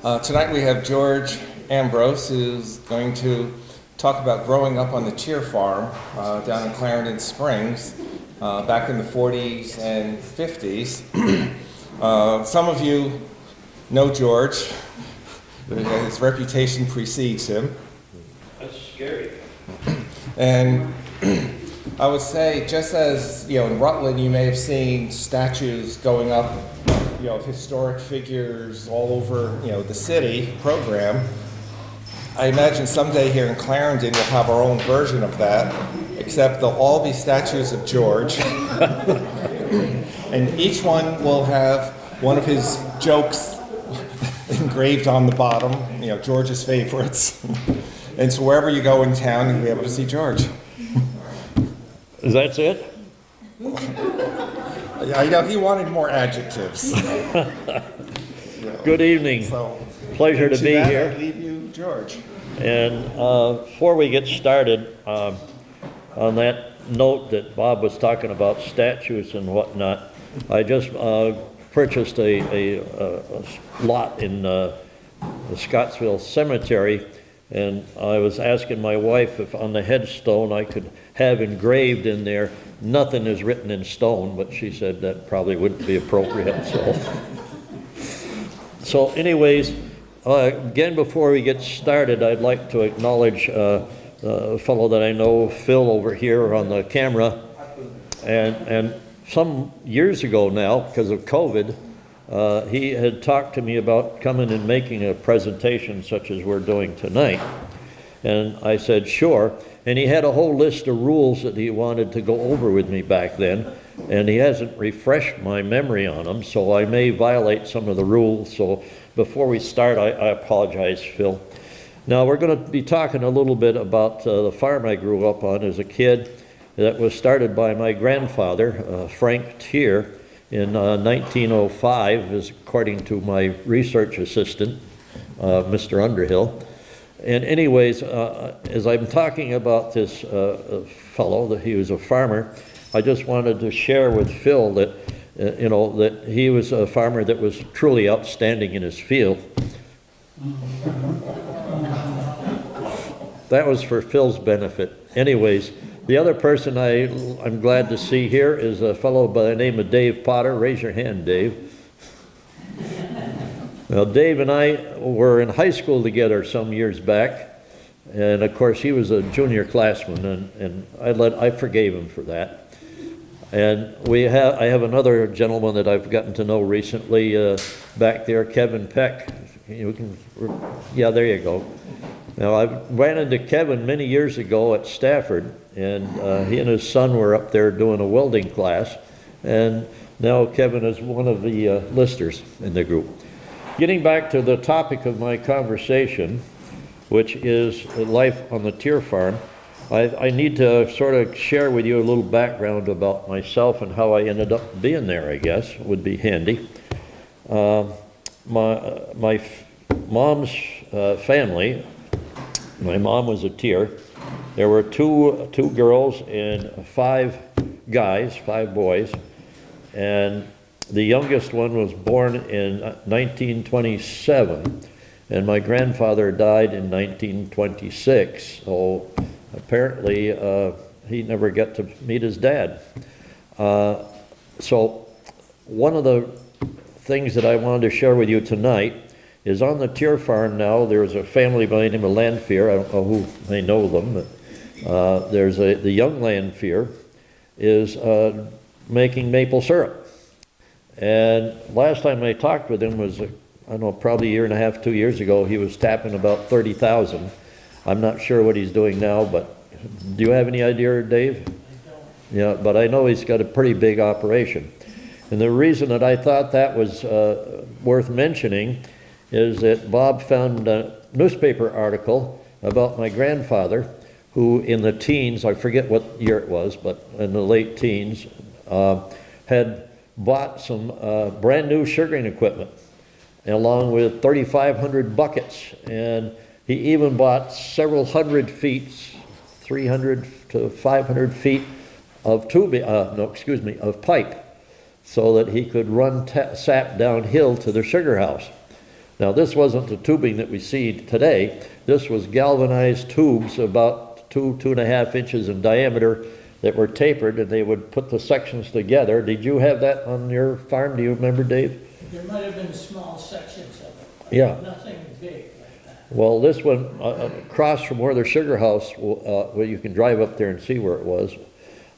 Tonight we have George Ambrose, who's going to talk about growing up on the Cheer Farm down in Clarendon Springs back in the 40s and 50s. Some of you know George. His reputation precedes him. That's scary. And I would say, just as, in Rutland you may have seen statues going up, of historic figures all over, the city program, I imagine someday here in Clarendon we'll have our own version of that, except they'll all be statues of George. And each one will have one of his jokes engraved on the bottom, George's favorites. And so wherever you go in town, you'll be able to see George. That's it? I know he wanted more adjectives. Good evening. So, pleasure to be here. I leave you, George. And before we get started, on that note that Bob was talking about statues and whatnot, I just purchased a lot in the Scottsville Cemetery, and I was asking my wife if on the headstone I could have engraved in there, nothing is written in stone, but she said that probably wouldn't be appropriate. So anyways, again, before we get started, I'd like to acknowledge a fellow that I know, Phil, over here on the camera. And some years ago now, because of COVID, he had talked to me about coming and making a presentation such as we're doing tonight. And I said, sure. And he had a whole list of rules that he wanted to go over with me back then. And he hasn't refreshed my memory on them, so I may violate some of the rules. So before we start, I apologize, Phil. Now, we're going to be talking a little bit about the farm I grew up on as a kid that was started by my grandfather, Frank Tier, in 1905, as according to my research assistant, Mr. Underhill. And anyways, as I'm talking about this fellow, that he was a farmer, I just wanted to share with Phil that, that he was a farmer that was truly outstanding in his field. That was for Phil's benefit. Anyways, the other person I'm glad to see here is a fellow by the name of Dave Potter. Raise your hand, Dave. Now, Dave and I were in high school together some years back, and of course he was a junior classman, and I forgave him for that. And I have another gentleman that I've gotten to know recently back there, Kevin Peck. Yeah, there you go. Now, I ran into Kevin many years ago at Stafford, and he and his son were up there doing a welding class, and now Kevin is one of the listers in the group. Getting back to the topic of my conversation, which is life on the Tier Farm, I need to sort of share with you a little background about myself and how I ended up being there, I guess, would be handy. My mom's family, my mom was a Tier. There were two girls and 5 guys, 5 boys, and the youngest one was born in 1927, and my grandfather died in 1926, so apparently he never got to meet his dad. So one of the things that I wanted to share with you tonight is on the Tier Farm now, there's a family by the name of Lanphier. I don't know who may know them, but the young Lanphier is making maple syrup. And last time I talked with him was, I don't know, probably a year and a half, 2 years ago. He was tapping about 30,000. I'm not sure what he's doing now, but do you have any idea, Dave? Yeah, but I know he's got a pretty big operation. And the reason that I thought that was worth mentioning is that Bob found a newspaper article about my grandfather, who in the teens, I forget what year it was, but in the late teens, had bought some brand new sugaring equipment along with 3,500 buckets, and he even bought several hundred feet, 300 to 500 feet of pipe, so that he could run sap downhill to the sugar house. Now, this wasn't the tubing that we see today. This was galvanized tubes about 2.5 inches in diameter that were tapered, and they would put the sections together. Did you have that on your farm? Do you remember, Dave? There might have been small sections of it, but Yeah. nothing big like that. Well, this one, across from where the sugar house, where you can drive up there and see where it was,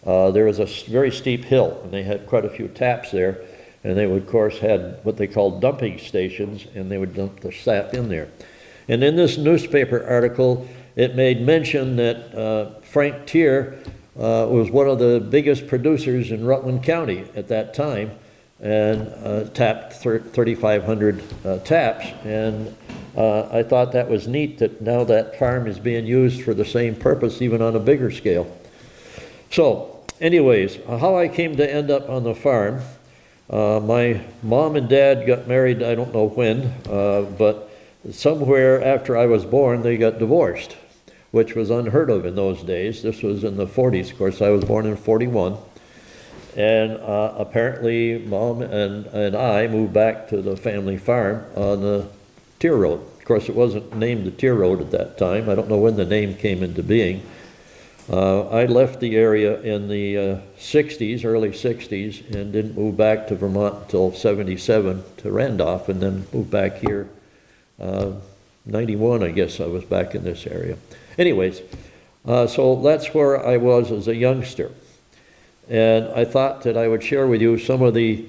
there was a very steep hill, and they had quite a few taps there, and they would, of course, had what they called dumping stations, and they would dump the sap in there. And in this newspaper article, it made mention that Frank Tier was one of the biggest producers in Rutland County at that time, and tapped 3,500 taps. And I thought that was neat that now that farm is being used for the same purpose, even on a bigger scale. So, anyways, how I came to end up on the farm, my mom and dad got married, I don't know when, but somewhere after I was born, they got divorced, which was unheard of in those days. This was in the 40s, of course. I was born in 41. And apparently, Mom and I moved back to the family farm on the Tier Road. Of course, it wasn't named the Tier Road at that time. I don't know when the name came into being. I left the area in the 60s, early 60s, and didn't move back to Vermont until 77 to Randolph, and then moved back here. 91, I guess I was back in this area. Anyways, so that's where I was as a youngster. And I thought that I would share with you some of the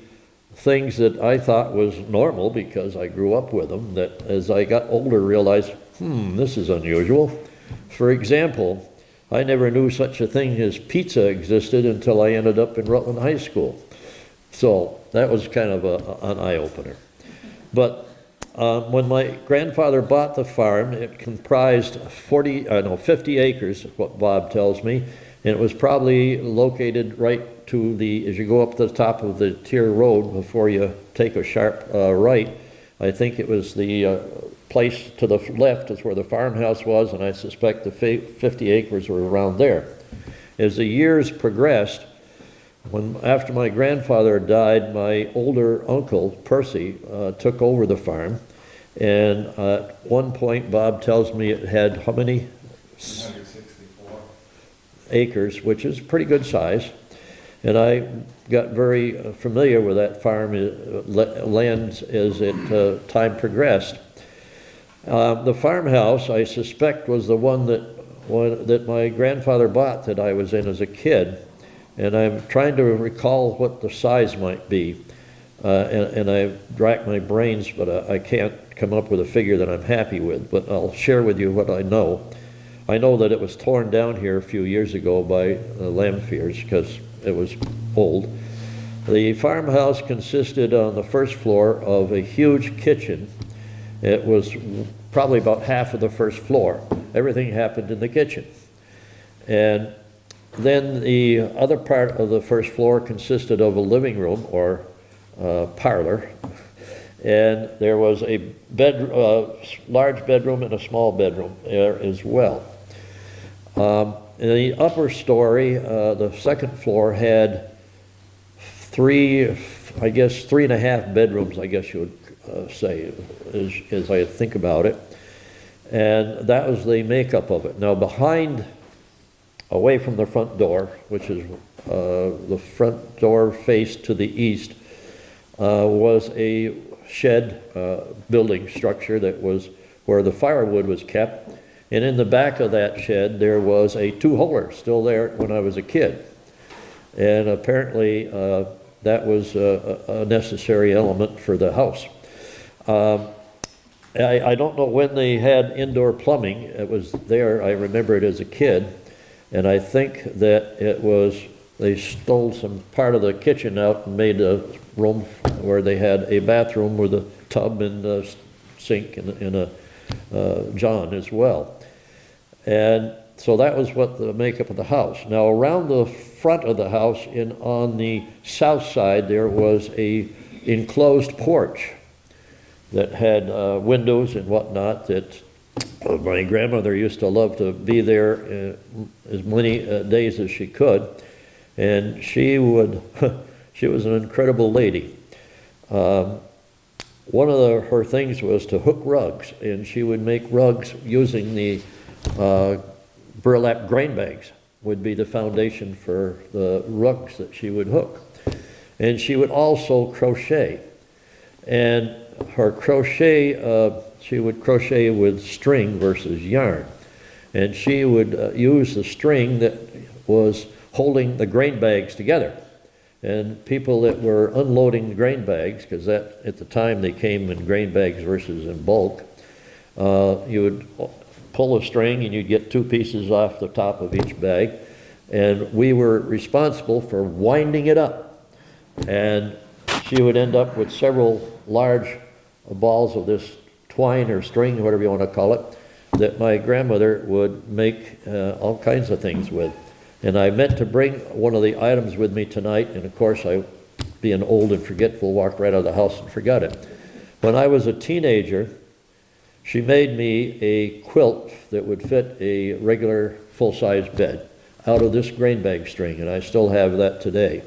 things that I thought was normal because I grew up with them, that as I got older realized, this is unusual. For example, I never knew such a thing as pizza existed until I ended up in Rutland High School. So that was kind of an eye-opener. But when my grandfather bought the farm, it comprised 50 acres, what Bob tells me, and it was probably located right to as you go up the top of the Tier Road before you take a sharp right. I think it was the place to the left is where the farmhouse was, and I suspect the 50 acres were around there. As the years progressed, after my grandfather died, my older uncle, Percy, took over the farm. And at one point, Bob tells me it had how many? 164 acres, which is pretty good size. And I got very familiar with that farm land as time progressed. The farmhouse, I suspect, was the one that my grandfather bought that I was in as a kid. And I'm trying to recall what the size might be. And I racked my brains, but I can't come up with a figure that I'm happy with. But I'll share with you what I know. I know that it was torn down here a few years ago by Lamfiers because it was old. The farmhouse consisted on the first floor of a huge kitchen. It was probably about half of the first floor. Everything happened in the kitchen. And then the other part of the first floor consisted of a living room or parlor, and there was a large bedroom and a small bedroom there as well. In the upper story, the second floor had 3.5 bedrooms, I guess you would say, as I think about it. And that was the makeup of it. Now behind, away from the front door, which is the front door faced to the east, was a shed building structure that was where the firewood was kept. And in the back of that shed, there was a two-holer still there when I was a kid. And apparently, that was a necessary element for the house. I don't know when they had indoor plumbing. It was there, I remember it as a kid. And I think that they stole some part of the kitchen out and made a room where they had a bathroom with a tub and a sink and a john as well. And so that was what the makeup of the house. Now around the front of the house on the south side there was a enclosed porch that had windows and whatnot that my grandmother used to love to be there as many days as she could. And she was an incredible lady. her things was to hook rugs, and she would make rugs using the burlap grain bags would be the foundation for the rugs that she would hook. And she would also crochet. And her crochet, she would crochet with string versus yarn. And she would use the string that was holding the grain bags together. And people that were unloading the grain bags, because that at the time they came in grain bags versus in bulk, you would pull a string and you'd get two pieces off the top of each bag. And we were responsible for winding it up. And she would end up with several large balls of this twine or string, whatever you want to call it, that my grandmother would make all kinds of things with. And I meant to bring one of the items with me tonight, and of course, I, being old and forgetful, walked right out of the house and forgot it. When I was a teenager, she made me a quilt that would fit a regular full-size bed out of this grain bag string, and I still have that today.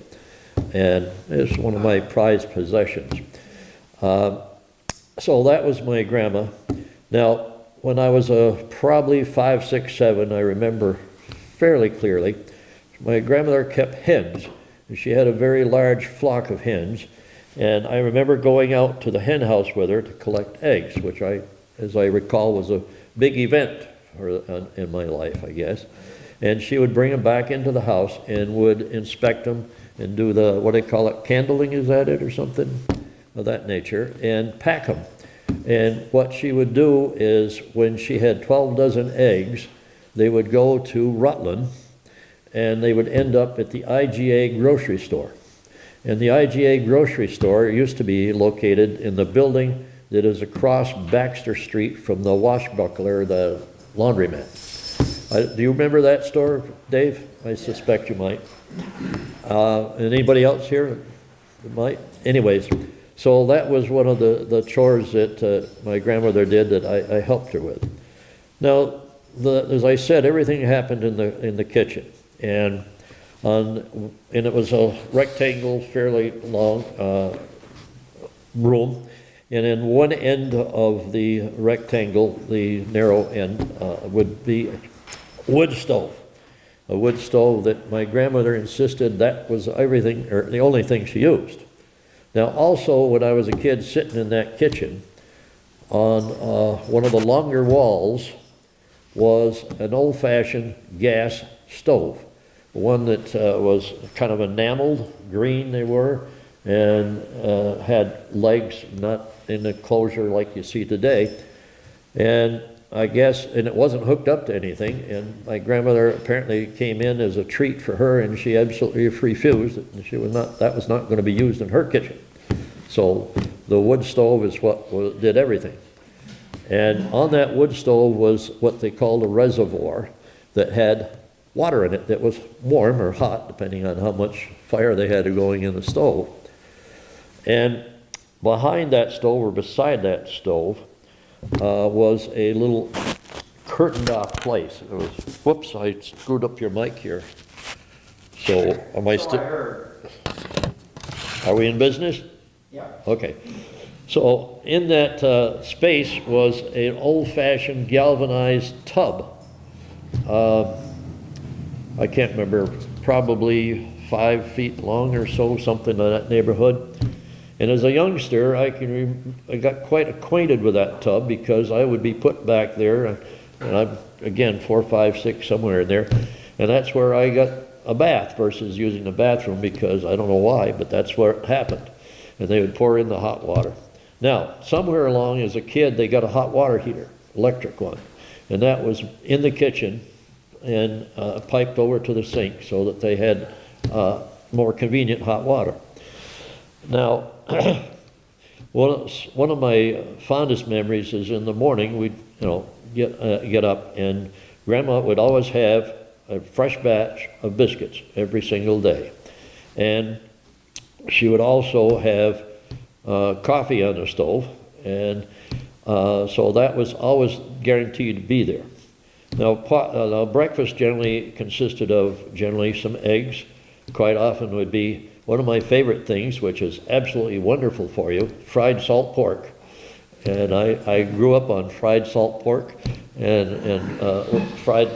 And it's one of my prized possessions. So that was my grandma. Now, when I was probably 5, 6, 7, I remember fairly clearly, my grandmother kept hens, and she had a very large flock of hens, and I remember going out to the hen house with her to collect eggs, which as I recall, was a big event in my life, I guess. And she would bring them back into the house and would inspect them and do the, what do they call it, candling, is that it, or something of that nature, and pack them. And what she would do is, when she had 12 dozen eggs, they would go to Rutland, and they would end up at the IGA grocery store. And the IGA grocery store used to be located in the building that is across Baxter Street from the washbuckler, the laundromat. Do you remember that store, Dave? I suspect you might. Anybody else here that might? Anyways, so that was one of the chores that my grandmother did that I helped her with. Now, as I said, everything happened in the kitchen, and it was a rectangle, fairly long room, and in one end of the rectangle, the narrow end, would be wood stove. A wood stove that my grandmother insisted that was everything, or the only thing she used. Now also, when I was a kid sitting in that kitchen, on one of the longer walls was an old-fashioned gas stove. One that was kind of enameled, green they were, and had legs not in the closure like you see today. And I guess, and it wasn't hooked up to anything, and my grandmother apparently came in as a treat for her, and she absolutely refused it, and that was not going to be used in her kitchen. So the wood stove is what did everything. And on that wood stove was what they called a reservoir that had water in it that was warm or hot, depending on how much fire they had going in the stove. And behind that stove, or beside that stove, was a little curtained off place. It was, whoops, I screwed up your mic here. So am I still? Are we in business? Yeah. Okay. So in that space was an old-fashioned galvanized tub. I can't remember, probably 5 feet long or so, something in that neighborhood. And as a youngster, I got quite acquainted with that tub, because I would be put back there, and I'm, again, 4, 5, 6, somewhere in there, and that's where I got a bath versus using the bathroom, because I don't know why, but that's where it happened. And they would pour in the hot water. Now, somewhere along as a kid, they got a hot water heater, electric one, and that was in the kitchen and piped over to the sink so that they had more convenient hot water. Now, one of my fondest memories is in the morning we'd get up, and Grandma would always have a fresh batch of biscuits every single day, and she would also have coffee on the stove, and so that was always guaranteed to be there. Now, breakfast generally consisted of some eggs. Quite often would be one of my favorite things, which is absolutely wonderful for you, fried salt pork And I grew up on fried salt pork and fried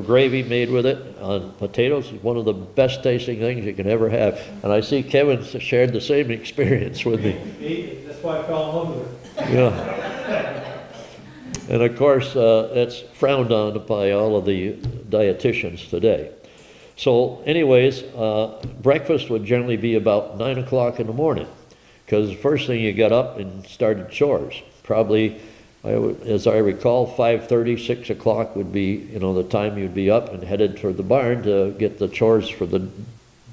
gravy made with it on potatoes. It's one of the best tasting things you can ever have. And I see Kevin shared the same experience with me. That's why I fell in love with it. Yeah. And of course, it's frowned on by all of the dietitians today. So anyways, breakfast would generally be about 9 o'clock in the morning, because the first thing you got up and started chores. Probably, as I recall, 5:30, 6 o'clock would be, the time you'd be up and headed toward the barn to get the chores for the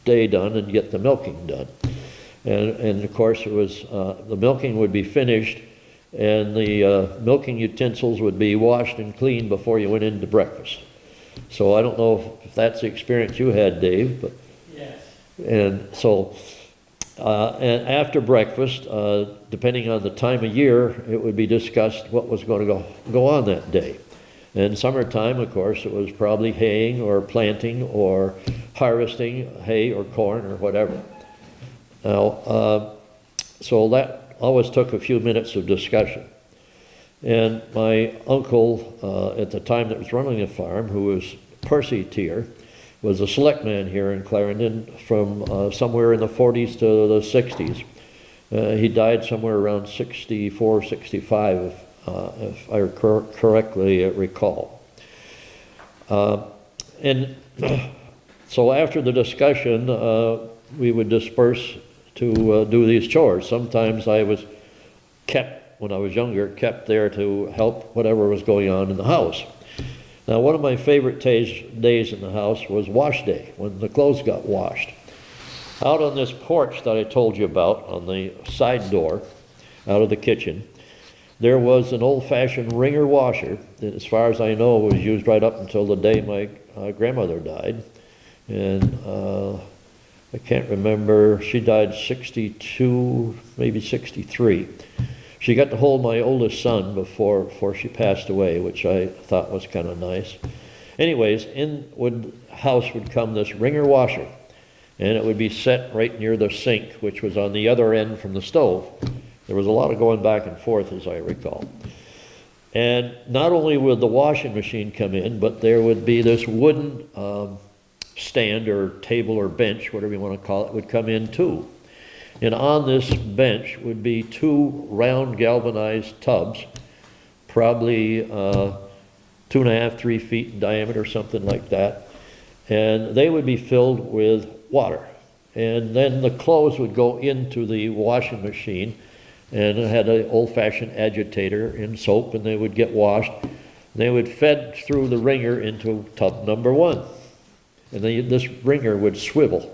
day done and get the milking done. And of course, it was the milking would be finished, and the milking utensils would be washed and cleaned before you went into breakfast. So I don't know if that's the experience you had, Dave, but Yes. and so. And after breakfast, depending on the time of year, it would be discussed what was going to go on that day. In summertime, of course, it was probably haying or planting or harvesting hay or corn or whatever. Now, so that always took a few minutes of discussion. And my uncle, at the time that was running the farm, who was Percy Tier, was a selectman here in Clarendon from somewhere in the 40s to the 60s. He died somewhere around 64, 65, if I correctly recall. And so after the discussion, we would disperse to do these chores. Sometimes I was kept, when I was younger, kept there to help whatever was going on in the house. Now, one of my favorite days in the house was wash day, when the clothes got washed. Out on this porch that I told you about, on the side door, out of the kitchen, there was an old-fashioned wringer washer that, as far as I know, was used right up until the day my grandmother died. And I can't remember, she died 62, maybe 63. She got to hold my oldest son before she passed away, which I thought was kind of nice. Anyways, in the house would come this wringer washer, and it would be set right near the sink, which was on the other end from the stove. There was a lot of going back and forth, as I recall. And not only would the washing machine come in, but there would be this wooden stand or table or bench, whatever you want to call it, would come in too. And on this bench would be two round galvanized tubs, probably 2.5, 3 feet in diameter, something like that. And they would be filled with water. And then the clothes would go into the washing machine, and it had an old-fashioned agitator and soap, and they would get washed. They would fed through the wringer into tub number 1. And this wringer would swivel.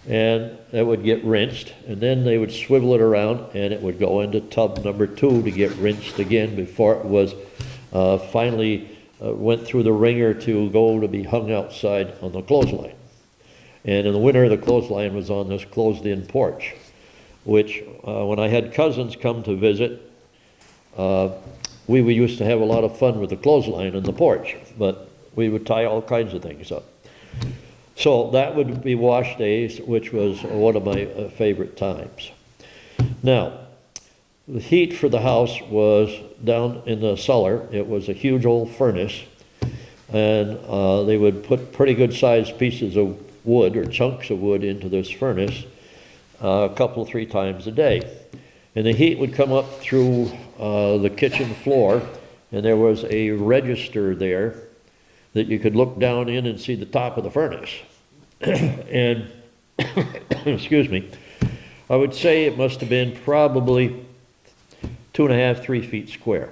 And it would get rinsed, and then they would swivel it around, and it would go into tub number 2 to get rinsed again before it was finally went through the wringer to be hung outside on the clothesline. And in the winter, the clothesline was on this closed-in porch, which when I had cousins come to visit, we used to have a lot of fun with the clothesline on the porch, but we would tie all kinds of things up. So that would be wash days, which was one of my favorite times. Now, the heat for the house was down in the cellar. It was a huge old furnace, and they would put pretty good sized pieces of wood or chunks of wood into this furnace a couple, 3 times a day. And the heat would come up through the kitchen floor, and there was a register there that you could look down in and see the top of the furnace. And, excuse me, I would say it must have been probably 2.5, 3 feet square.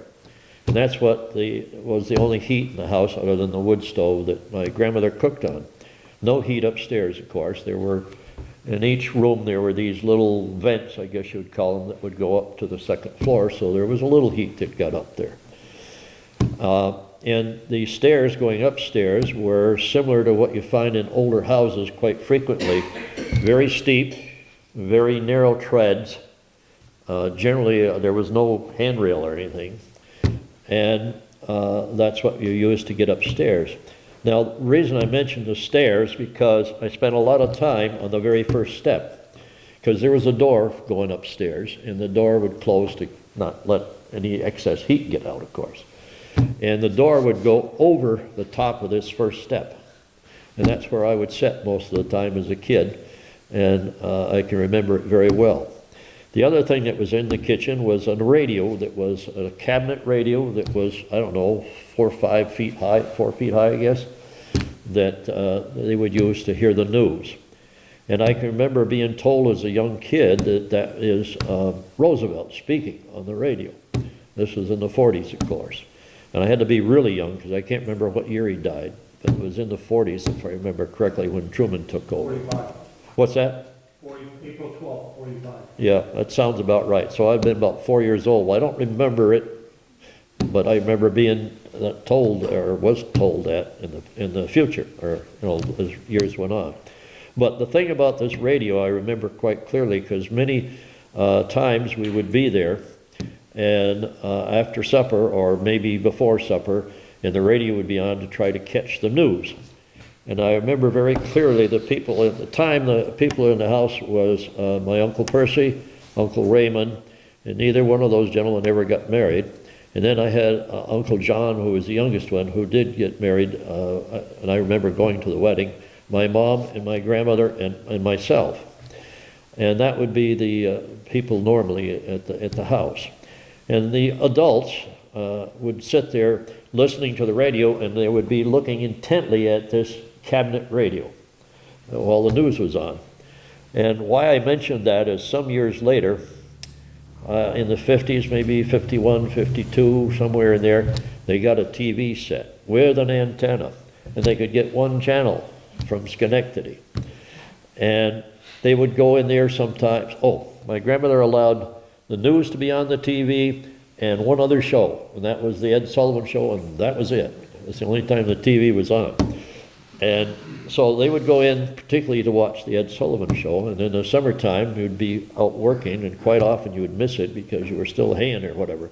And that's what was the only heat in the house other than the wood stove that my grandmother cooked on. No heat upstairs, of course. There were, in each room, there were these little vents, I guess you would call them, that would go up to the second floor, so there was a little heat that got up there. And the stairs going upstairs were similar to what you find in older houses quite frequently. Very steep, very narrow treads. Generally, there was no handrail or anything. And that's what you used to get upstairs. Now, the reason I mentioned the stairs, because I spent a lot of time on the very first step. Because there was a door going upstairs, and the door would close to not let any excess heat get out, of course. And the door would go over the top of this first step. And that's where I would sit most of the time as a kid, and I can remember it very well. The other thing that was in the kitchen was a radio that was a cabinet radio that was, I don't know, 4 or 5 feet high, 4 feet high, I guess, that they would use to hear the news. And I can remember being told as a young kid that that is Roosevelt speaking on the radio. This was in the 40s, of course. And I had to be really young because I can't remember what year he died, but it was in the 40s, if I remember correctly, when Truman took over. 45. What's that? April 12th, 45. Yeah, that sounds about right. So I've been about 4 years old. Well, I don't remember it, but I remember being told, or was told that in the future, or as years went on. But the thing about this radio, I remember quite clearly, because many times we would be there, and after supper, or maybe before supper, and the radio would be on to try to catch the news. And I remember very clearly the people at the time, the people in the house was my Uncle Percy, Uncle Raymond, and neither one of those gentlemen ever got married. And then I had Uncle John, who was the youngest one, who did get married, and I remember going to the wedding, my mom and my grandmother and myself. And that would be the people normally at the house. And the adults would sit there listening to the radio, and they would be looking intently at this cabinet radio while the news was on. And why I mentioned that is some years later, in the 50s, maybe 51, 52, somewhere in there, they got a TV set with an antenna, and they could get one channel from Schenectady. And they would go in there sometimes. Oh, my grandmother allowed the news to be on the TV and one other show, and that was the Ed Sullivan Show, and that was it. It was the only time the TV was on. And so they would go in particularly to watch the Ed Sullivan Show, and in the summertime you'd be out working, and quite often you would miss it because you were still haying or whatever.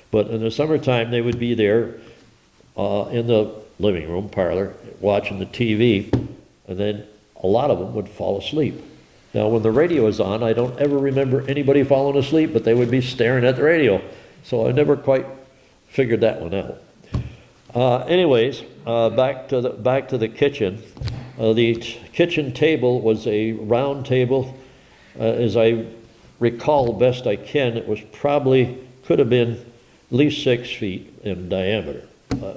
But in the summertime they would be there in the living room, parlor, watching the TV, and then a lot of them would fall asleep. Now when the radio was on, I don't ever remember anybody falling asleep, but they would be staring at the radio. So I never quite figured that one out. Anyways, back to the kitchen. The kitchen table was a round table. As I recall best I can, it was could have been at least 6 feet in diameter.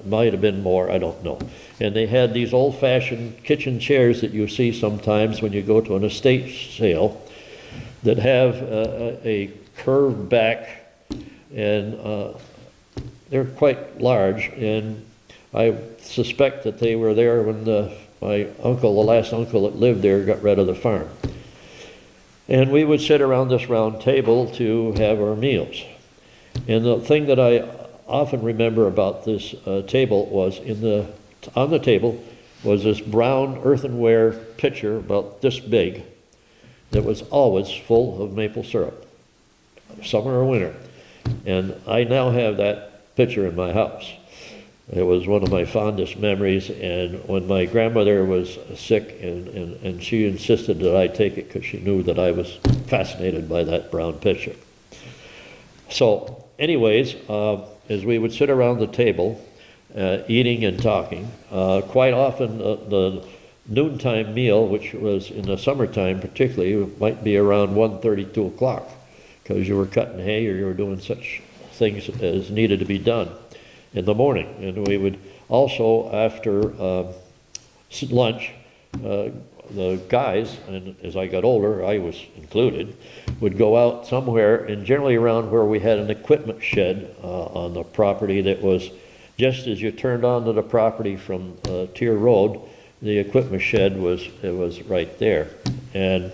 Might have been more, I don't know. And they had these old-fashioned kitchen chairs that you see sometimes when you go to an estate sale that have a curved back, and they're quite large, and I suspect that they were there when my uncle, the last uncle that lived there, got rid of the farm. And we would sit around this round table to have our meals. And the thing that I often remember about this table was on the table was this brown earthenware pitcher about this big that was always full of maple syrup, summer or winter. And I now have that pitcher in my house. It was one of my fondest memories, and when my grandmother was sick and she insisted that I take it because she knew that I was fascinated by that brown pitcher. So anyways, as we would sit around the table eating and talking, quite often the noontime meal, which was in the summertime particularly, might be around 1:30, 2 o'clock, because you were cutting hay or you were doing such things as needed to be done in the morning. And we would also, after lunch, the guys, and as I got older, I was included, would go out somewhere, and generally around where we had an equipment shed on the property that was just as you turned onto the property from Tier Road. The equipment shed was right there, and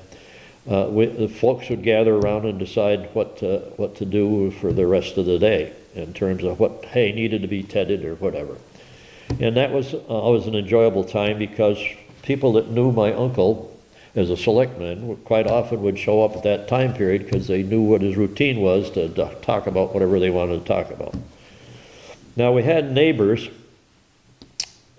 the folks would gather around and decide what to do for the rest of the day in terms of what hay needed to be tedded or whatever. And that was always an enjoyable time, because people that knew my uncle as a selectman quite often would show up at that time period because they knew what his routine was to talk about whatever they wanted to talk about. Now we had neighbors.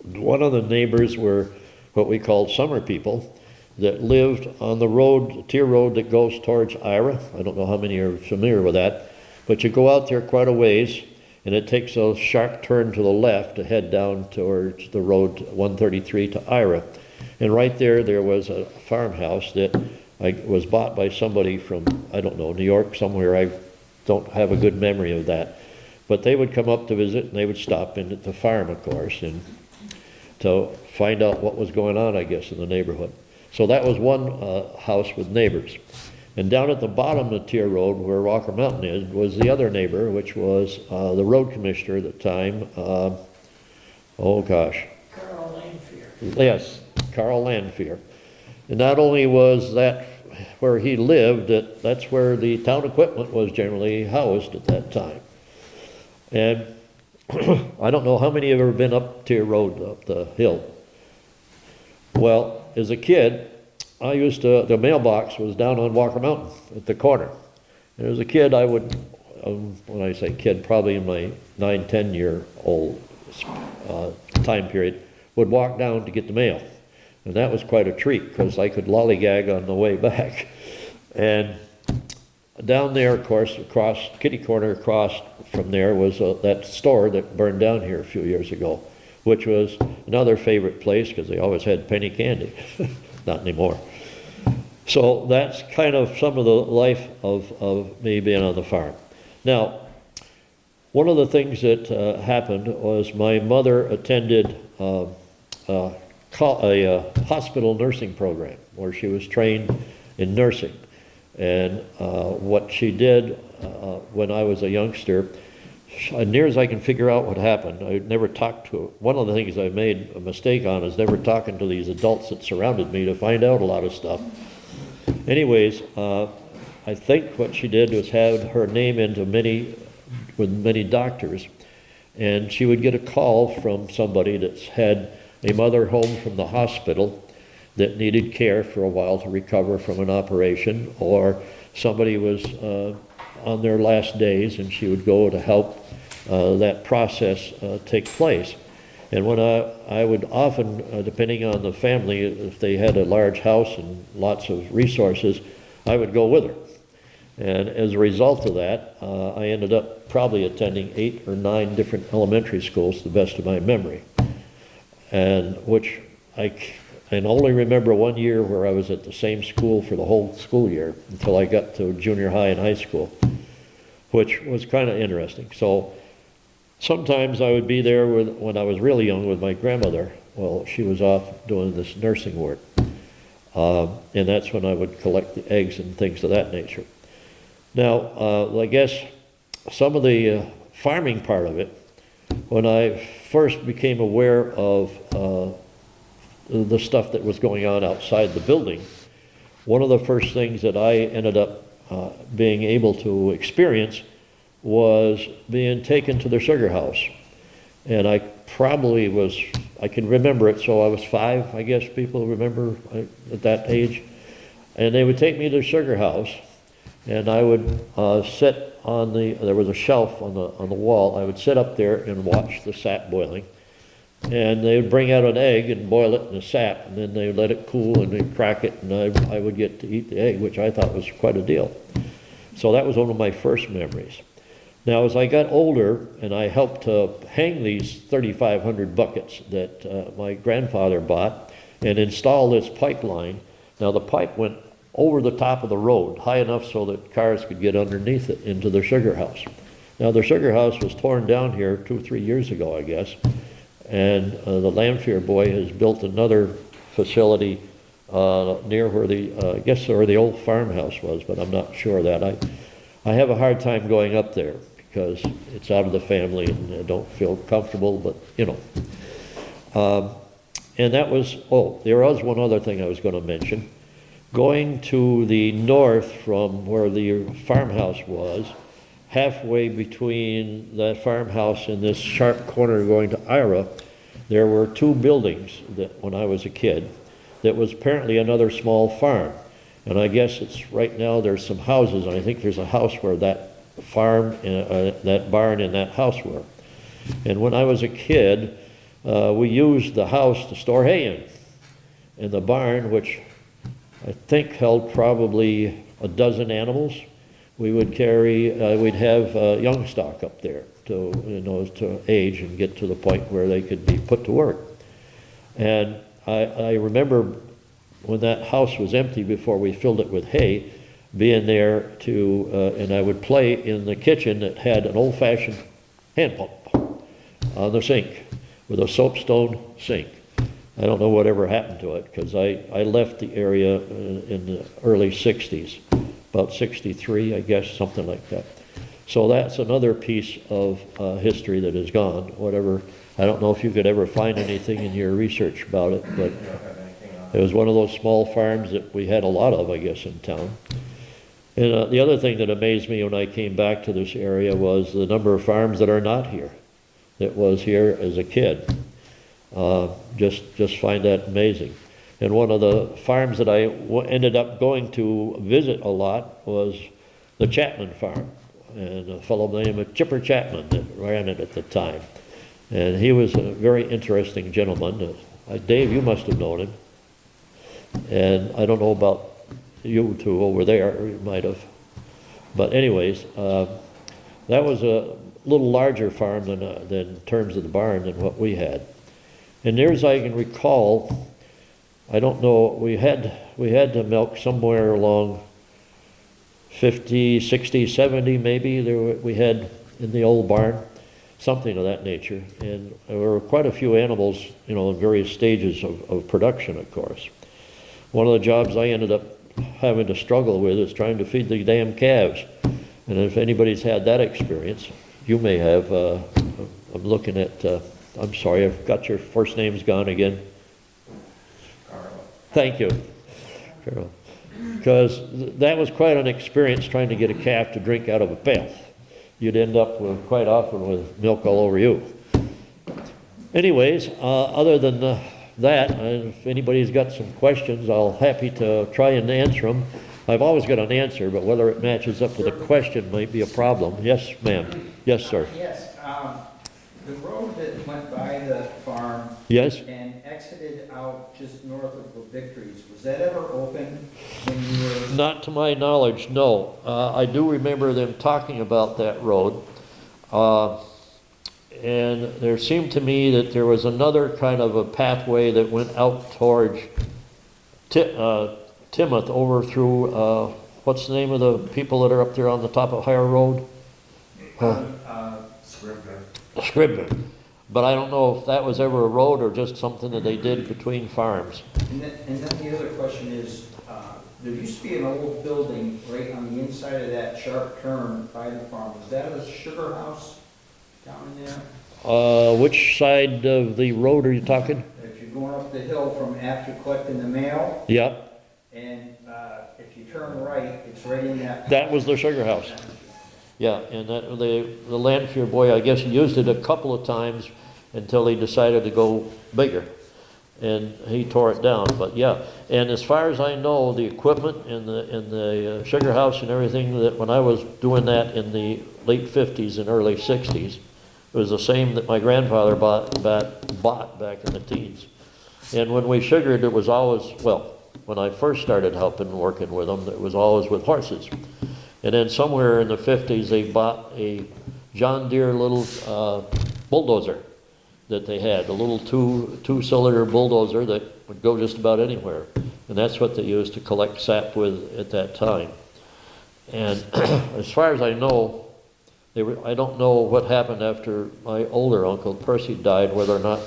One of the neighbors were what we called summer people that lived on the road, Tier Road, that goes towards Ira. I don't know how many are familiar with that, But you go out there quite a ways, and it takes a sharp turn to the left to head down towards the road 133 to Ira. And right there was a farmhouse that was bought by somebody from, I don't know, New York, somewhere. I don't have a good memory of that. But they would come up to visit, and they would stop in at the farm, of course, and to find out what was going on, I guess, in the neighborhood. So that was one house with neighbors. And down at the bottom of Tier Road, where Walker Mountain is, was the other neighbor, which was the road commissioner at the time. Oh gosh. Carl Langfear. Yes, Carl Landfear. And not only was that where he lived, that's where the town equipment was generally housed at that time. And I don't know how many have ever been up Tier Road, up the hill. Well, as a kid, I used to, the mailbox was down on Walker Mountain at the corner. And as a kid, I would, when I say kid, probably in my 9, 10-year-old time period, would walk down to get the mail. And that was quite a treat because I could lollygag on the way back. And down there, of course, across, kitty corner across from there was that store that burned down here a few years ago, which was another favorite place because they always had penny candy. Not anymore. So that's kind of some of the life of me being on the farm. Now, one of the things that happened was my mother attended a hospital nursing program where she was trained in nursing. And what she did when I was a youngster, near as I can figure out what happened, I never talked to, one of the things I made a mistake on is never talking to these adults that surrounded me to find out a lot of stuff. Anyways, I think what she did was have her name into with many doctors, and she would get a call from somebody that's had a mother home from the hospital that needed care for a while to recover from an operation, or somebody was on their last days and she would go to help that process take place. And when I would often, depending on the family, if they had a large house and lots of resources, I would go with her. And as a result of that, I ended up probably attending 8 or 9 different elementary schools, to the best of my memory. And which I can only remember one year where I was at the same school for the whole school year until I got to junior high and high school, which was kind of interesting. So sometimes I would be there when I was really young with my grandmother. Well, she was off doing this nursing work. And that's when I would collect the eggs and things of that nature. Now, I guess some of the farming part of it, when I first became aware of the stuff that was going on outside the building, one of the first things that I ended up being able to experience was being taken to their sugar house. And I probably was, I can remember it, so I was 5, I guess people remember at that age. And they would take me to their sugar house, and I would sit on there was a shelf on the wall. I would sit up there and watch the sap boiling. And they would bring out an egg and boil it in the sap, and then they would let it cool and they'd crack it, and I would get to eat the egg, which I thought was quite a deal. So that was one of my first memories. Now, as I got older and I helped to hang these 3,500 buckets that my grandfather bought and install this pipeline, now the pipe went over the top of the road, high enough so that cars could get underneath it into their sugar house. Now, their sugar house was torn down here 2 or 3 years ago, I guess, and the Landfear boy has built another facility near where I guess where the old farmhouse was, but I'm not sure of that. I have a hard time going up there because it's out of the family and I don't feel comfortable, but you know. And that was, there was one other thing I was going to mention. Going to the north from where the farmhouse was, halfway between that farmhouse and this sharp corner going to Ira, there were 2 buildings that when I was a kid that was apparently another small farm. And I guess it's right now there's some houses, and I think there's a house where that farm, that barn and that house were. And when I was a kid, we used the house to store hay in. And the barn, which I think held probably a dozen animals, we would carry, we'd have young stock up there to, to age and get to the point where they could be put to work. And I remember when that house was empty before we filled it with hay, being there to, and I would play in the kitchen that had an old-fashioned hand pump on the sink with a soapstone sink. I don't know whatever happened to it, because I left the area in the early 60s, about 63, I guess, something like that. So that's another piece of history that is gone, whatever. I don't know if you could ever find anything in your research about it, but it was one of those small farms that we had a lot of, I guess, in town. And the other thing that amazed me when I came back to this area was the number of farms that are not here, that was here as a kid. Just find that amazing. And one of the farms that I ended up going to visit a lot was the Chapman farm, and a fellow named Chipper Chapman that ran it at the time. And he was a very interesting gentleman. Dave, you must have known him. And I don't know about you two over there, you might have. But anyways, that was a little larger farm than in terms of the barn than what we had. And near as I can recall, I don't know, we had to milk somewhere along 50, 60, 70 maybe, we had in the old barn, something of that nature. And there were quite a few animals, in various stages of production, of course. One of the jobs I ended up having to struggle with is trying to feed the damn calves. And if anybody's had that experience, you may have. I'm looking at, I'm sorry, I've got your first name's gone again. Carl. Thank you, Carol. Because that was quite an experience trying to get a calf to drink out of a pail. You'd end up quite often with milk all over you. Anyways, other than that, if anybody's got some questions, I'll happy to try and answer them. I've always got an answer, but whether it matches up with a question might be a problem. Yes, ma'am. Yes, sir. Yes, the road that went by the farm. Yes. And exited out just north of the Victories, was that ever open when you were? Not to my knowledge, no. I do remember them talking about that road. And there seemed to me that there was another kind of a pathway that went out towards Timoth over through, what's the name of the people that are up there on the top of Higher Road? Scribner. But I don't know if that was ever a road or just something that they did between farms. And then the other question is, there used to be an old building right on the inside of that sharp turn by the farm. Was that a sugar house down in there? Which side of the road are you talking? If you're going up the hill from after collecting the mail, Yep. and if you turn right, it's right in that. That was the sugar house. Yeah, and that, the Lanphier boy, I guess he used it a couple of times until he decided to go bigger. And he tore it down, but yeah. And as far as I know, the equipment in the sugar house and everything, that when I was doing that in the late 50s and early 60s, it was the same that my grandfather bought back in the teens. And when we sugared, it was always, well, when I first started helping and working with them, it was always with horses. And then somewhere in the 50s, they bought a John Deere little bulldozer that they had, a little two-cylinder bulldozer that would go just about anywhere. And that's what they used to collect sap with at that time. And as far as I know, I don't know what happened after my older uncle Percy died, whether or not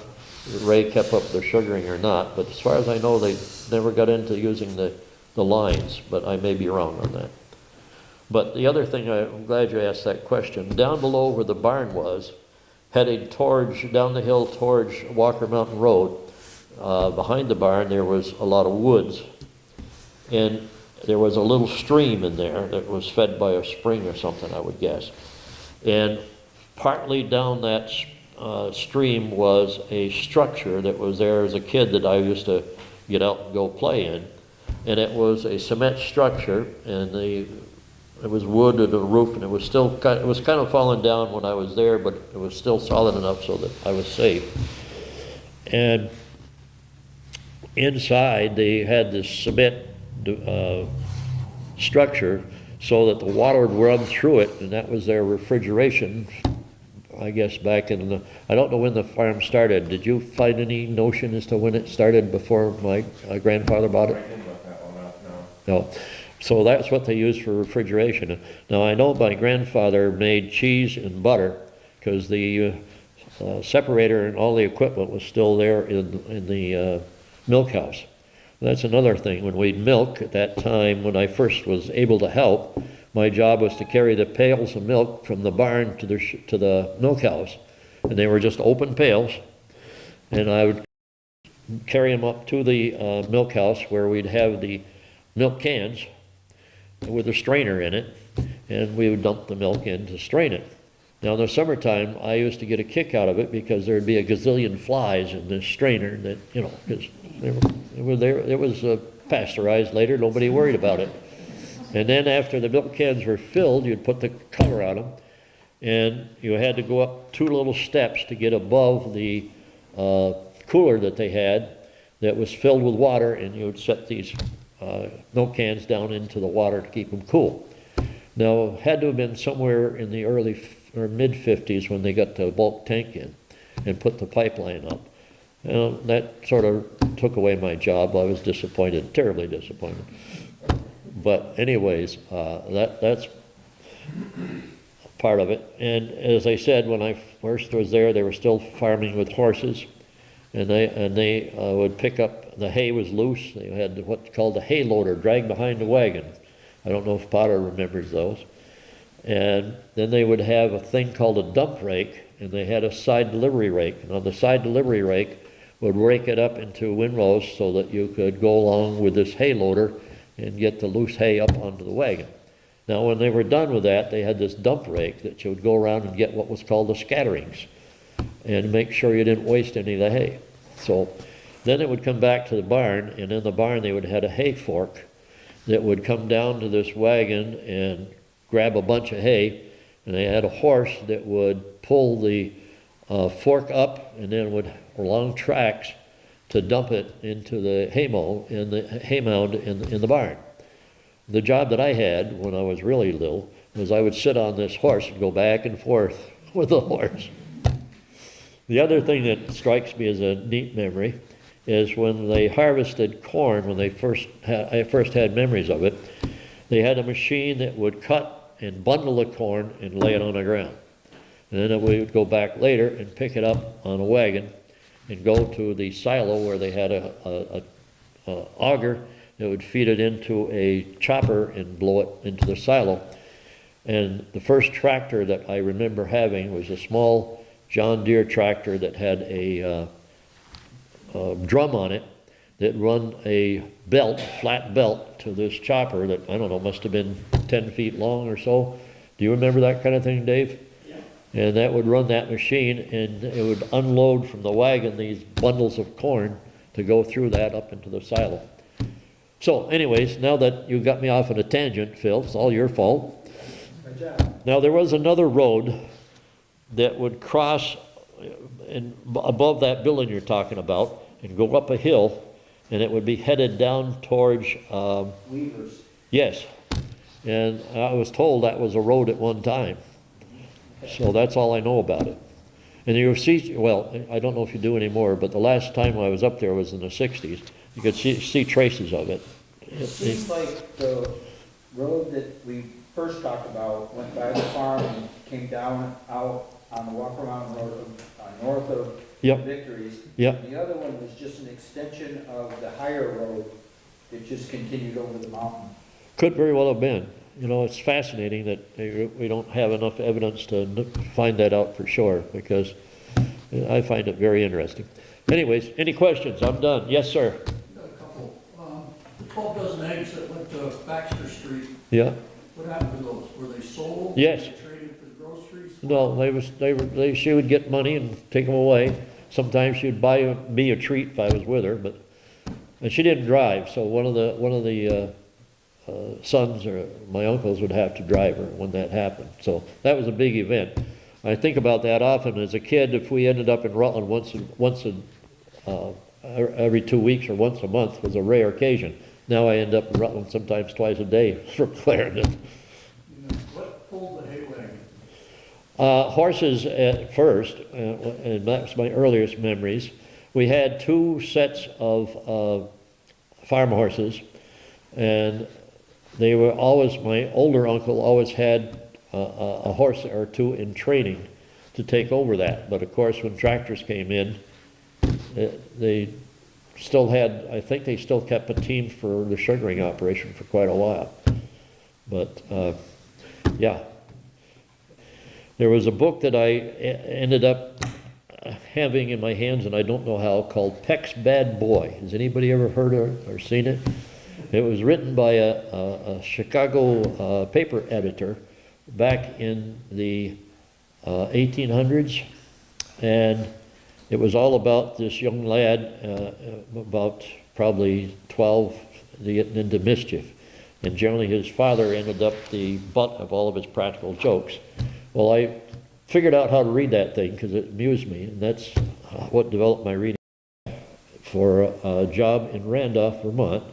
Ray kept up the sugaring or not. But as far as I know, they never got into using the lines, but I may be wrong on that. But the other thing, I'm glad you asked that question. Down below where the barn was, heading down the hill towards Walker Mountain Road, behind the barn there was a lot of woods. And there was a little stream in there that was fed by a spring or something, I would guess. And partly down that stream was a structure that was there as a kid that I used to get out and go play in. And it was a cement structure, and it was wood and a roof, and it was kind of falling down when I was there, but it was still solid enough so that I was safe. And inside they had this cement structure so that the water would run through it, and that was their refrigeration, I guess, back in the, I don't know when the farm started. Did you find any notion as to when it started before my grandfather bought it? I didn't look that one up, no. No. So that's what they used for refrigeration. Now, I know my grandfather made cheese and butter because the separator and all the equipment was still there in the milk house. That's another thing. When we'd milk at that time, when I first was able to help, my job was to carry the pails of milk from the barn to the milk house. And they were just open pails. And I would carry them up to the milk house where we'd have the milk cans with a strainer in it, and we would dump the milk in to strain it. Now in the summertime, I used to get a kick out of it because there'd be a gazillion flies in this strainer that, you know, because it was pasteurized later, nobody worried about it. And then after the milk cans were filled, you'd put the cover on them, and you had to go up 2 little steps to get above the cooler that they had that was filled with water, and you would set these milk cans down into the water to keep them cool. Now, it had to have been somewhere in the early or mid-50s when they got the bulk tank in and put the pipeline up. That sort of took away my job. I was disappointed, terribly disappointed. But anyways, that's part of it. And as I said, when I first was there, they were still farming with horses. And they would pick up, the hay was loose. They had what's called a hay loader dragged behind the wagon. I don't know if Potter remembers those. And then they would have a thing called a dump rake, and they had a side delivery rake. And on the side delivery rake would rake it up into windrows so that you could go along with this hay loader and get the loose hay up onto the wagon. Now when they were done with that, they had this dump rake that you would go around and get what was called the scatterings and make sure you didn't waste any of the hay. So then it would come back to the barn, and in the barn they would have a hay fork that would come down to this wagon and grab a bunch of hay, and they had a horse that would pull the fork up and then would along tracks to dump it into the hay mound in the barn. The job that I had when I was really little was I would sit on this horse and go back and forth with the horse. The other thing that strikes me as a neat memory is when they harvested corn, when I first had memories of it, they had a machine that would cut and bundle the corn and lay it on the ground. And then we would go back later and pick it up on a wagon and go to the silo where they had a auger that would feed it into a chopper and blow it into the silo. And the first tractor that I remember having was a small John Deere tractor that had a drum on it that run a belt, flat belt, to this chopper that, I don't know, must have been 10 feet long or so. Do you remember that kind of thing, Dave? Yeah. And that would run that machine, and it would unload from the wagon these bundles of corn to go through that up into the silo. So anyways, now that you got me off on a tangent, Phil, it's all your fault. Good job. Now there was another road that would cross above that building you're talking about and go up a hill, and it would be headed down towards Weavers. yes, and I was told that was a road at one time, so that's all I know about it. And you see, well, I don't know if you do anymore, but the last time I was up there was in the 60s. You could see traces of it. It seems like the road that we first talked about went by the farm and came down out on the walk around road north of Yep. Victories. Yep. The other one was just an extension of the higher road that just continued over the mountain. Could very well have been. You know, it's fascinating that we don't have enough evidence to find that out for sure, because I find it very interesting. Anyways, any questions? I'm done. Yes, sir. Got a couple. The 12 dozen eggs that went to Baxter Street, Yeah. what happened to those? Were they sold? Yes. Were they traded for the groceries? No, she would get money and take them away. Sometimes she'd buy me a treat if I was with her, and she didn't drive, so one of the sons or my uncles would have to drive her when that happened. So that was a big event. I think about that often. As a kid, if we ended up in Rutland every 2 weeks or once a month was a rare occasion. Now I end up in Rutland sometimes twice a day from Clarendon. Horses at first, and that's my earliest memories. We had 2 sets of farm horses, and they were always, my older uncle always had a horse or 2 in training to take over that. But of course, when tractors came in, they still had, I think they still kept a team for the sugaring operation for quite a while. But yeah. There was a book that I ended up having in my hands, and I don't know how, called Peck's Bad Boy. Has anybody ever heard or seen it? It was written by a Chicago paper editor back in the 1800s, and it was all about this young lad, about probably 12, getting into mischief. And generally his father ended up the butt of all of his practical jokes. Well, I figured out how to read that thing because it amused me, and that's what developed my reading. For a job in Randolph, Vermont,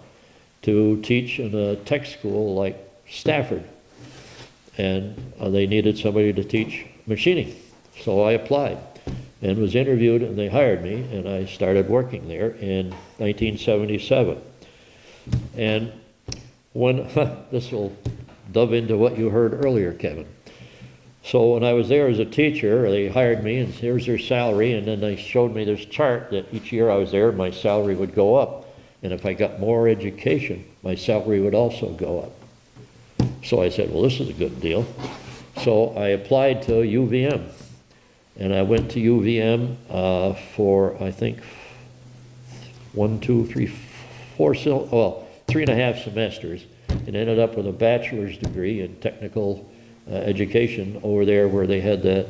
to teach in a tech school like Stafford. And they needed somebody to teach machining. So I applied and was interviewed, and they hired me, and I started working there in 1977. And when, this will dove into what you heard earlier, Kevin. So when I was there as a teacher, they hired me, and here's their salary, and then they showed me this chart that each year I was there, my salary would go up. And if I got more education, my salary would also go up. So I said, well, this is a good deal. So I applied to UVM. And I went to UVM for, I think, 3.5 semesters, and ended up with a bachelor's degree in technical education over there where they had the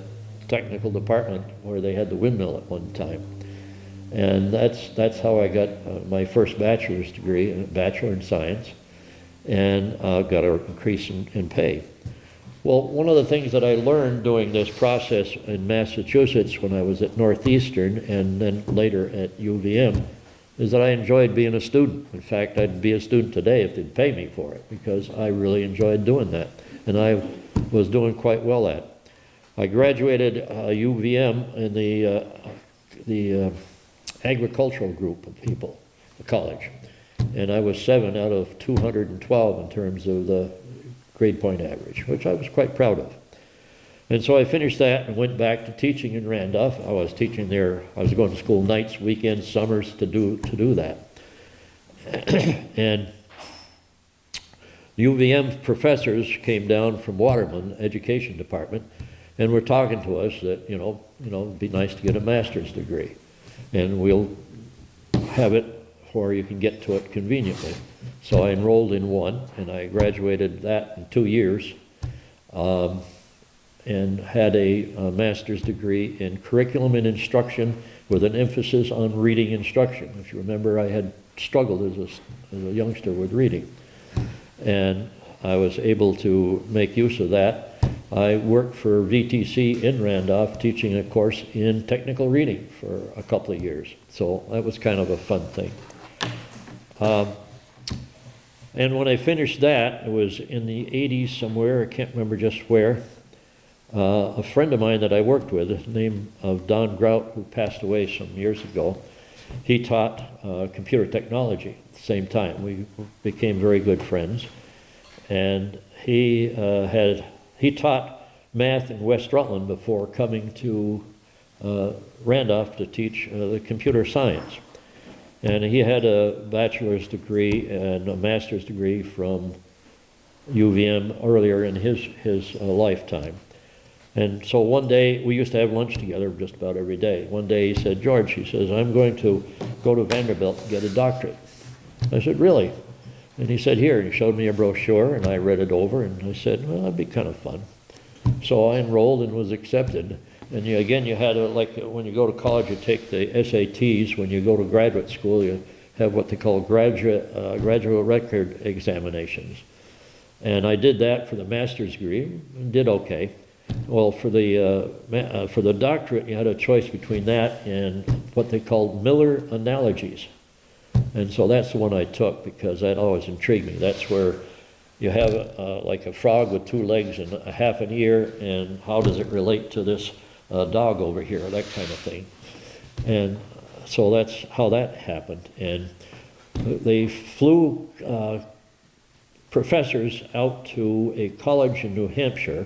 technical department where they had the windmill at one time. And that's how I got my first bachelor's degree, a bachelor in science, and got an increase in pay. Well, one of the things that I learned doing this process in Massachusetts when I was at Northeastern and then later at UVM is that I enjoyed being a student. In fact, I'd be a student today if they'd pay me for it, because I really enjoyed doing that. And I was doing quite well at it. I graduated UVM in the agricultural group of people, the college. And I was 7 out of 212 in terms of the grade point average, which I was quite proud of. And so I finished that and went back to teaching in Randolph. I was teaching there, I was going to school nights, weekends, summers to do that. And UVM professors came down from Waterman Education Department and were talking to us that, you know, it'd be nice to get a master's degree. And we'll have it where you can get to it conveniently. So I enrolled in one, and I graduated that in 2 years, and had a master's degree in curriculum and instruction with an emphasis on reading instruction. If you remember, I had struggled as a youngster with reading. And I was able to make use of that. I worked for VTC in Randolph teaching a course in technical reading for a couple of years. So that was kind of a fun thing. And when I finished that, it was in the 80s somewhere, I can't remember just where, a friend of mine that I worked with, the name of Don Grout, who passed away some years ago, he taught computer technology at the same time. We became very good friends. And he taught math in West Rutland before coming to Randolph to teach the computer science. And he had a bachelor's degree and a master's degree from UVM earlier in his lifetime. And so one day, we used to have lunch together just about every day. One day he said, George, he says, I'm going to go to Vanderbilt and get a doctorate. I said, really? And he said, here. And he showed me a brochure, and I read it over, and I said, well, that'd be kind of fun. So I enrolled and was accepted. And again, you had like when you go to college, you take the SATs. When you go to graduate school, you have what they call graduate record examinations. And I did that for the master's degree and did okay. Well, for the doctorate, you had a choice between that and what they called Miller analogies. And so that's the one I took because that always intrigued me. That's where you have like a frog with 2 legs and a half an ear, and how does it relate to this dog over here, that kind of thing. And so that's how that happened. And they flew professors out to a college in New Hampshire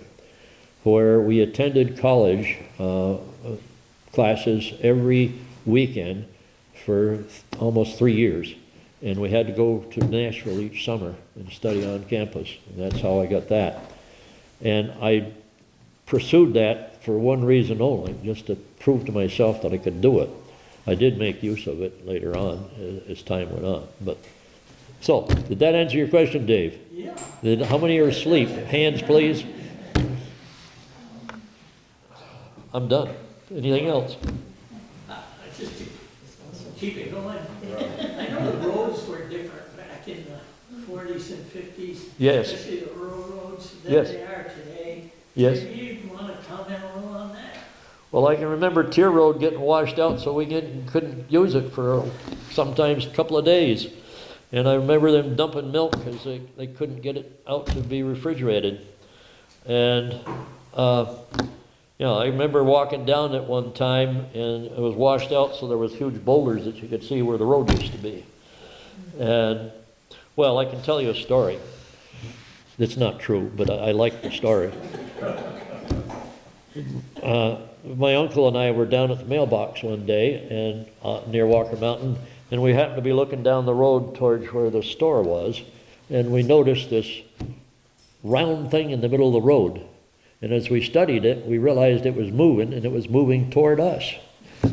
where we attended college classes every weekend for almost 3 years. And we had to go to Nashville each summer and study on campus. And that's how I got that. And I pursued that for one reason only, just to prove to myself that I could do it. I did make use of it later on as time went on. But so, did that answer your question, Dave? Yeah. How many are asleep? Hands, please. I'm done. Anything else? Just keep it going. I know the roads were different back in the 40s and 50s. Yes. Especially the rural roads than Yes. they are today. Yes. Maybe you want to comment a little on that? Well, I can remember Tier Road getting washed out, so we couldn't use it for sometimes a couple of days. And I remember them dumping milk because they couldn't get it out to be refrigerated. And, I remember walking down it one time, and it was washed out, so there was huge boulders that you could see where the road used to be. And, well, I can tell you a story. It's not true, but I like the story. My uncle and I were down at the mailbox one day and near Walker Mountain, and we happened to be looking down the road towards where the store was, and we noticed this round thing in the middle of the road. And as we studied it, we realized it was moving, and it was moving toward us.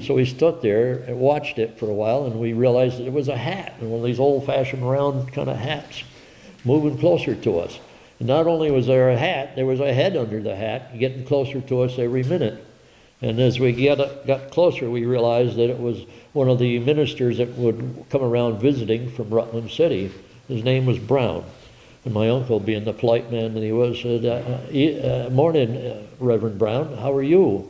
So we stood there and watched it for a while, and we realized that it was a hat, one of these old-fashioned round kind of hats, moving closer to us. And not only was there a hat, there was a head under the hat, getting closer to us every minute. And as we got closer, we realized that it was one of the ministers that would come around visiting from Rutland City. His name was Brown. And my uncle, being the polite man that he was, said, "Morning, Reverend Brown, how are you?"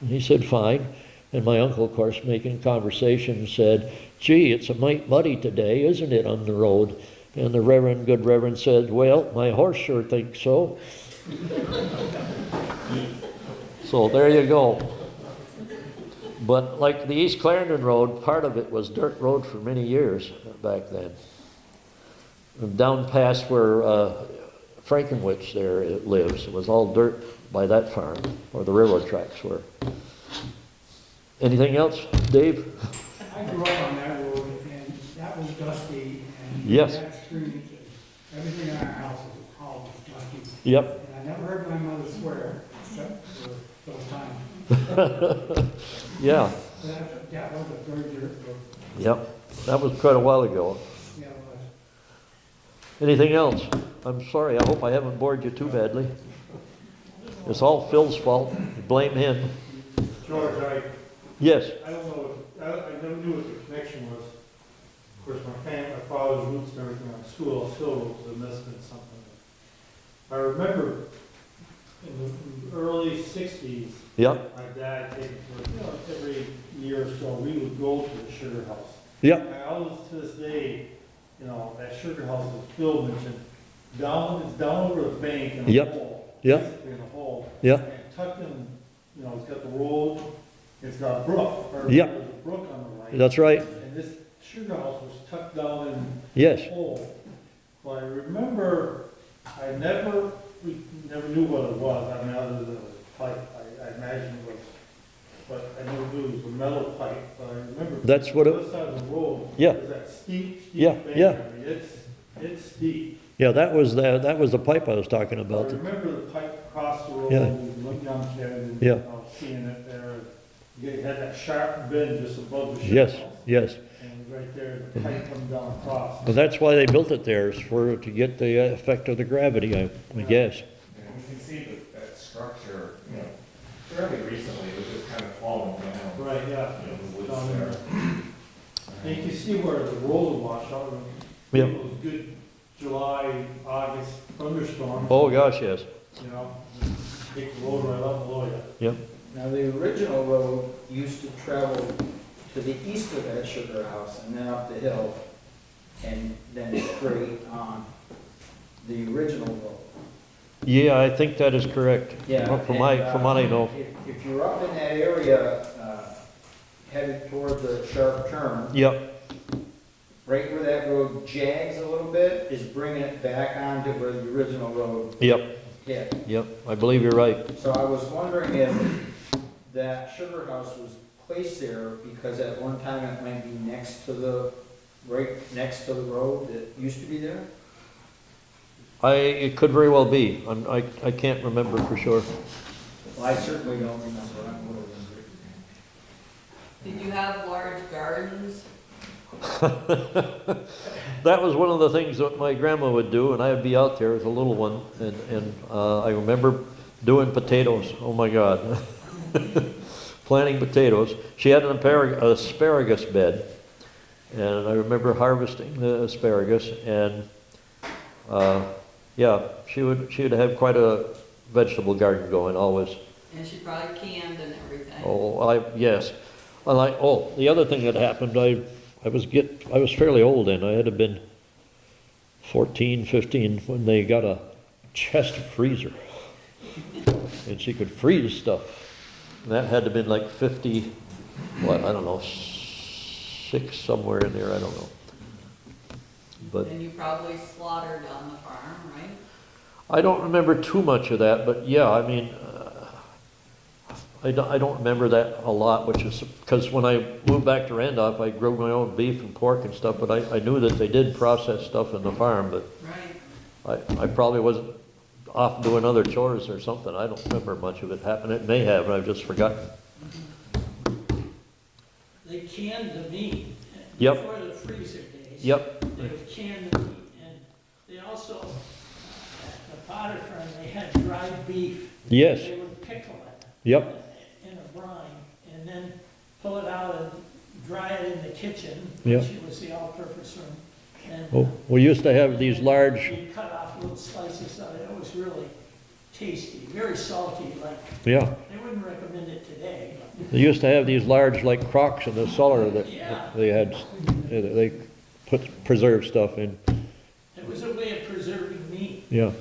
And he said, "Fine." And my uncle, of course, making conversation, said, "Gee, it's a mite muddy today, isn't it, on the road?" And the good Reverend said, "Well, my horse sure thinks so." So there you go. But like the East Clarendon Road, part of it was dirt road for many years back then. Down past where Frankenwich there it lives, it was all dirt by that farm, where the railroad tracks were. Anything else, Dave? I grew up on that road, and that was dusty, and Yes. that street, everything in our house was always dusty. Yep. And I never heard my mother swear, except for those times. Yeah. That was a very dirt road. Yep. That was quite a while ago. Yeah, it was. Anything else? I'm sorry, I hope I haven't bored you too badly. It's all Phil's fault. Blame him. George, Yes. I don't know, I never knew what the connection was. Of course, my father's roots and everything on school, Hill Road, so there must have been something. I remember in the early 60s, Yep. my dad taking to every year or so, we would go to the sugar house. Yep. And I always, to this day, that sugar house is Phil mentioned, it's down over the bank in a Yep. hole. Yep. Basically in a hole. Yep. And tucked in, it's got the road, it's got a brook, or Yep. there's a brook on the right. That's right. And this sugar house was tucked down in Yes. a hole. Well, I remember, we never knew what it was, I mean, other than a pipe, I imagine it was, but I never knew it was a metal pipe, but I remember. That's what it- On the other side of the road. Yeah. There's that steep Yeah, bank, yeah. I mean, it's steep. Yeah, that was the pipe I was talking I about. remember the pipe across the road, Yeah. we looked young kid, and, Yeah. seeing it there. You had that sharp bend just above the sugar Yes, house. yes. And right there, the pipe come down across. And that's why they built it there, is to get the effect of the gravity, I guess. And you can see that structure, fairly recently, it was just kind of falling down. Right, yeah. The woods Down there. And you can see where the road washed out. Yep. It was good July, August thunderstorms. Oh, gosh, yes. Take the road right up below you. Yep. Now, the original road used to travel to the east of that sugar house and then up the hill and then straight on. the original road. Yeah, I think that is correct. Yeah. From what I know. If you're up in that area, headed toward the sharp turn, Yep, right where that road jags a little bit, is bringing it back onto where the original road yep, hit. yep, I believe you're right. So I was wondering if that sugar house was placed there because at one time it might be next to the, right next to the road that used to be there? It could very well be. I can't remember for sure. Well, I certainly don't remember. I'm a little younger. Did you have large gardens? That was one of the things that my grandma would do, and I would be out there as a little one, and I remember doing potatoes. Oh my God. Planting potatoes. She had an asparagus bed, and I remember harvesting the asparagus, and yeah, she would have quite a vegetable garden going always. And she probably canned and everything. Yes. The other thing that happened, I was fairly old then. I had to have been 14, 15 when they got a chest freezer. And she could freeze stuff. And that had to have been like 50, I don't know, 6 somewhere in there, I don't know. But And you probably slaughtered on the farm, right? I don't remember too much of that, but yeah, I mean, I don't remember that a lot, which is because when I moved back to Randolph, I grew my own beef and pork and stuff, but I knew that they did process stuff in the farm, but Right. I probably wasn't off doing other chores or something. I don't remember much of it happening. It may have, and I've just forgotten. They canned the meat. Yep. Before the freezer days. Yep. They would can the meat, and they also, at the Potter farm, they had dried beef. Yes. They would pickle it. Yep. In a brine, and then pull it out and dry it in the kitchen, Yep. which was the all-purpose room. And Oh, we used to have these large, you cut off little slices of it. It was really tasty, very salty, like, yeah, they wouldn't recommend it today. they used to have these large like crocks in the cellar that Yeah. they had, they put preserved stuff in. It was a way of preserving meat Yeah,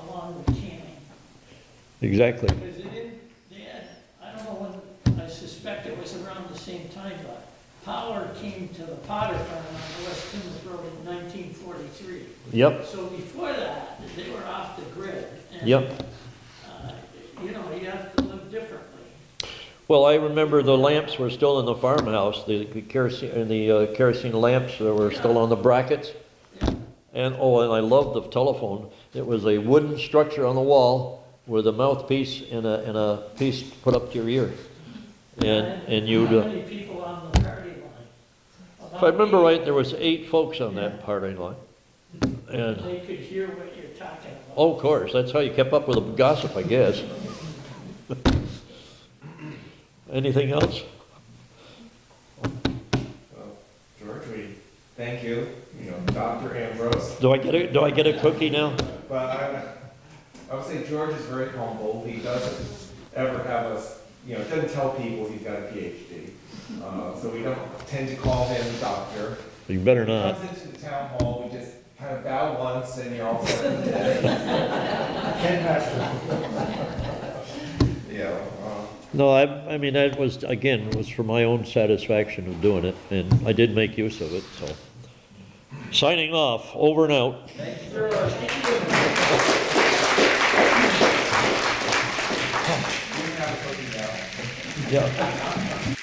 along with canning. exactly. Because they had, I don't know when, I suspect it was around the same time, but power came to the Potter farm on the West Plymouth Road in 1943. Yep, So before that, they were off the grid. And, yep. you know, you have to live differently. Well, I remember the lamps were still in the farmhouse, the kerosene lamps that were still on the brackets. Yeah. And I loved the telephone. It was a wooden structure on the wall with a mouthpiece and a piece put up to your ear. And you'd, How many people on the party line? if I remember right, there was 8 folks on that party line. And, They could hear what you're talking about. oh, of course, that's how you kept up with the gossip, I guess. Anything else? Well, George, we thank you, Dr. Ambrose. Do I get a cookie now? But I would say George is very humble. He doesn't ever have us, doesn't tell people he's got a PhD. So we don't tend to call him doctor. You better He not. comes into the town hall, we just kind of bow once and you're all set for the day. Ken Pastor. Yeah. No, I mean, that was, again, it was for my own satisfaction of doing it, and I did make use of it, so. Signing off, over and out. Thank you very much. We have a cookie now. Yeah.